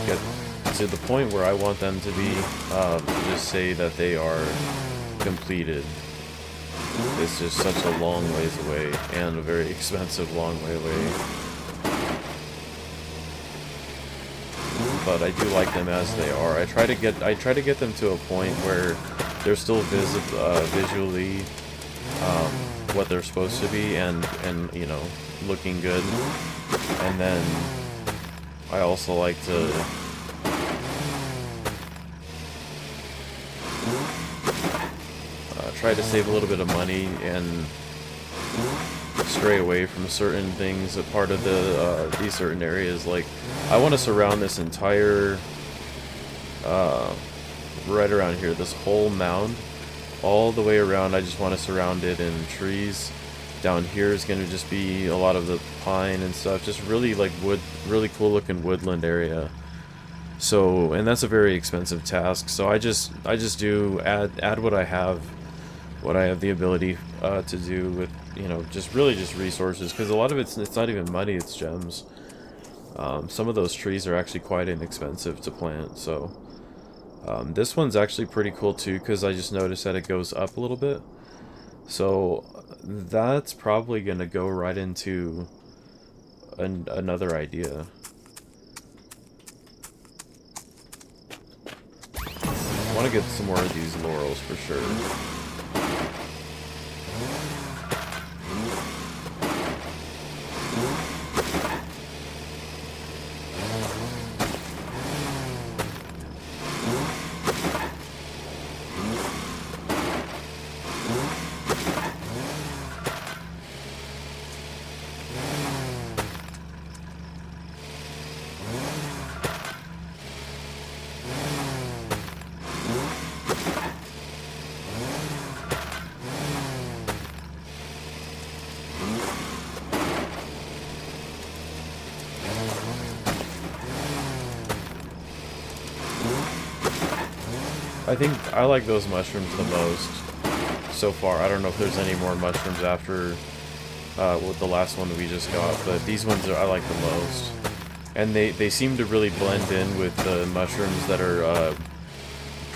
get to the point where I want them to be. To just say that they are completed. It's just such a long ways away, and a very expensive long way away. But I do like them as they are. I try to get them to a point where they're still visually what they're supposed to be, and you know, looking good. And then I also like to try to save a little bit of money and stray away from certain things. A part of the these certain areas, like I want to surround this entire right around here, this whole mound, all the way around. I just want to surround it in trees. Down here is going to just be a lot of the pine and stuff, just really like wood, really cool looking woodland area. So, and that's a very expensive task, so I just do add what I have what I have the ability to do with, you know, just really just resources, because a lot of it's not even money, it's gems. Some of those trees are actually quite inexpensive to plant, so this one's actually pretty cool too, because I just noticed that it goes up a little bit. So that's probably gonna go right into another idea. I want to get some more of these laurels for sure. I think I like those mushrooms the most so far. I don't know if there's any more mushrooms after with the last one that we just got, but these ones I like the most. And they seem to really blend in with the mushrooms that are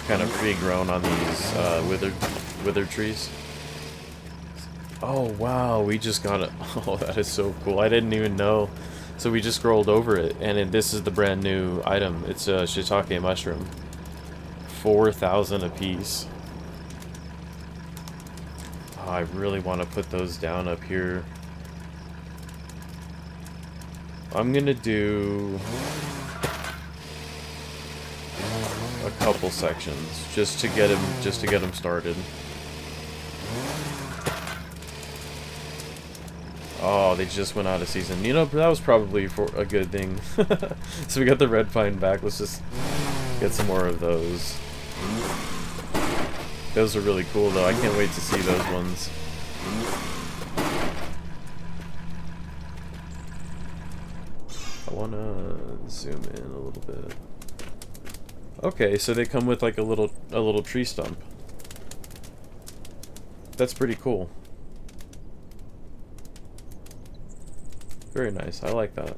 kind of pre-grown on these withered trees. Oh wow, we just got it. Oh, that is so cool. I didn't even know. So we just scrolled over it, and this is the brand new item. It's a shiitake mushroom. 4,000 a piece. Oh, I really want to put those down up here. I'm gonna do a couple sections just to get them started. Oh, they just went out of season. You know, that was probably for a good thing. So we got the red pine back. Let's just get some more of those. Those are really cool, though. I can't wait to see those ones. I want to zoom in a little bit. Okay, so they come with like a little tree stump. That's pretty cool. Very nice. I like that.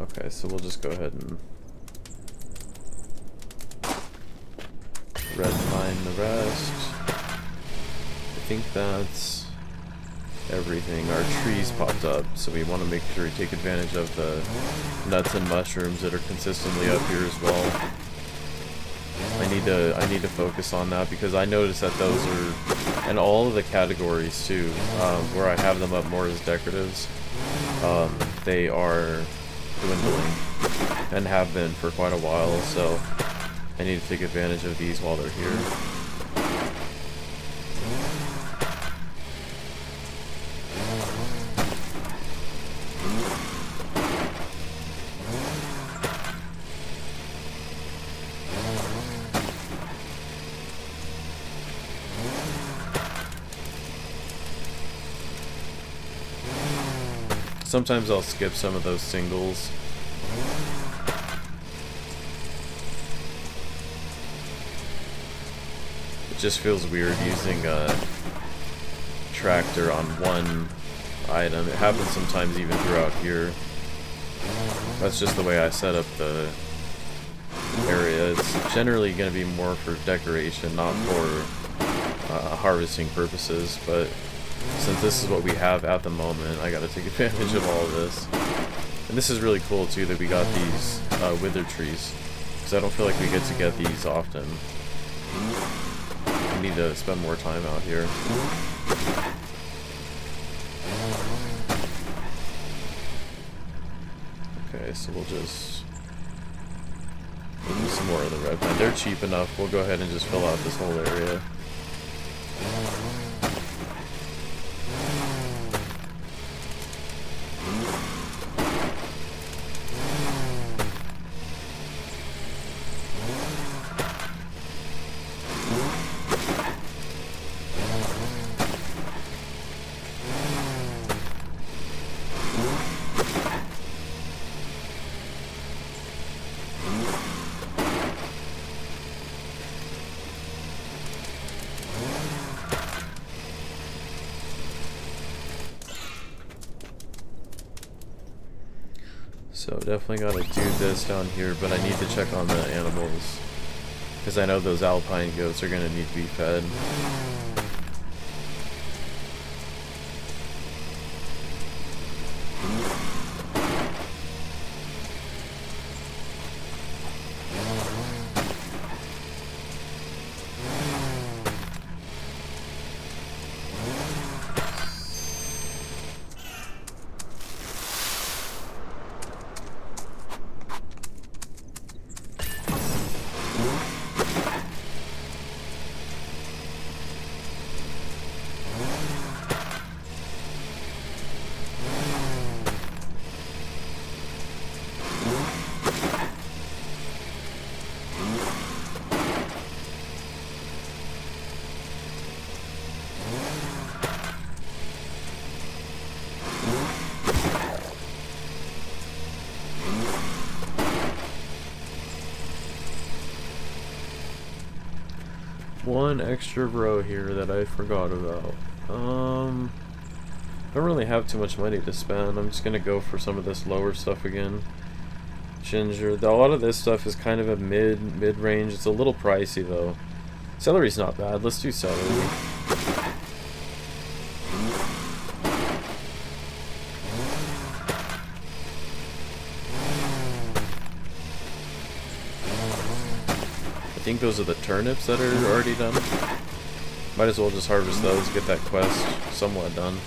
Okay, so we'll just go ahead and red pine the rest. I think that's everything. Our trees popped up, so we want to make sure we take advantage of the nuts and mushrooms that are consistently up here as well. I need to focus on that, because I noticed that those are, and all of the categories too, where I have them up more as decoratives, they are dwindling and have been for quite a while, so I need to take advantage of these while they're here. Sometimes I'll skip some of those singles. It just feels weird using a tractor on one item. It happens sometimes even throughout here. That's just the way I set up the area. It's generally going to be more for decoration, not for harvesting purposes, but since this is what we have at the moment, I gotta take advantage of all of this. And this is really cool too that we got these withered trees, because I don't feel like we get to get these often. I need to spend more time out here. Okay, so we'll just do some more of the red pine. They're cheap enough. We'll go ahead and just fill out this whole area. So definitely gotta do this down here, but I need to check on the animals. Because I know those alpine goats are gonna need to be fed. One extra row here that I forgot about. Don't really have too much money to spend. I'm just gonna go for some of this lower stuff again. Ginger. A lot of this stuff is kind of a mid-range. It's a little pricey though. Celery's not bad. Let's do celery. I think those are the turnips that are already done. Might as well just harvest those, get that quest somewhat done.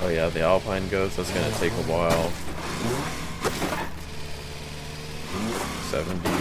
Oh yeah, the alpine goats, that's gonna take a while. 70.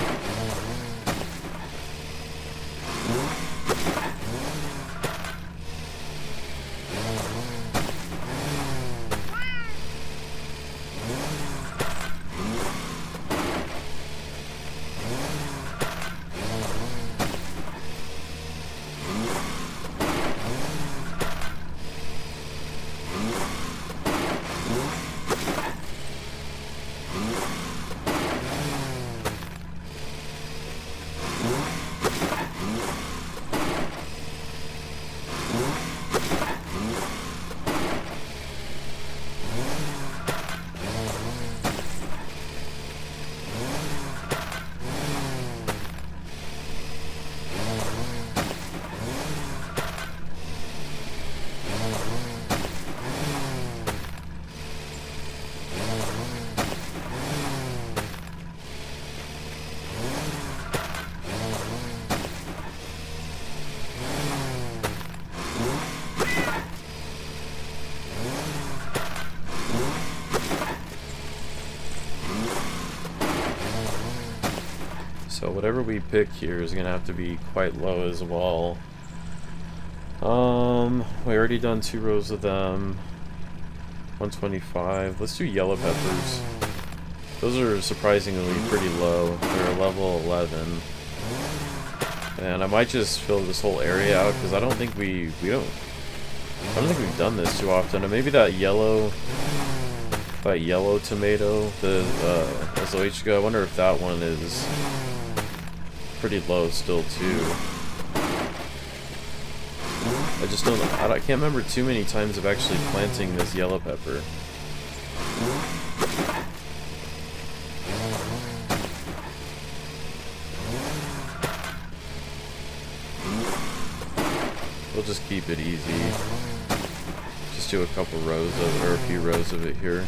So whatever we pick here is gonna have to be quite low as well. We already done 2 rows of them. 125. Let's do yellow peppers. Those are surprisingly pretty low. They're level 11. And I might just fill this whole area out because I don't think I don't think we've done this too often. And maybe that yellow tomato, the Azoichka, I wonder if that one is pretty low still too. I just don't. I can't remember too many times of actually planting this yellow pepper. We'll just keep it easy. Just do a couple rows of it, or a few rows of it here.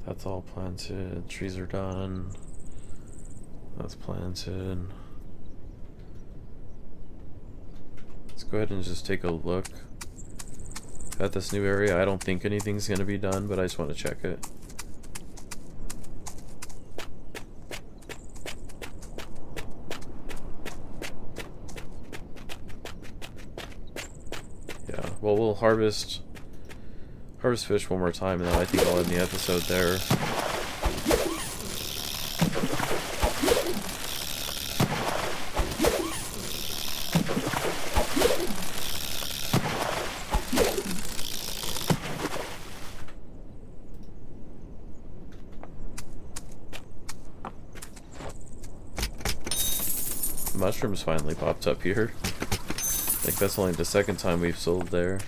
That's all planted. Trees are done. That's planted. Let's go ahead and just take a look at this new area. I don't think anything's going to be done, but I just want to check it. Yeah, well, we'll harvest fish one more time, and then I think I'll end the episode there. mushrooms finally popped up here. I think that's only the second time we've sold there.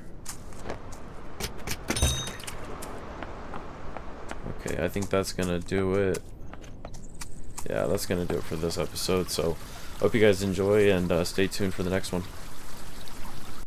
Okay, I think that's gonna do it. Yeah, that's gonna do it for this episode. So, hope you guys enjoy and stay tuned for the next one.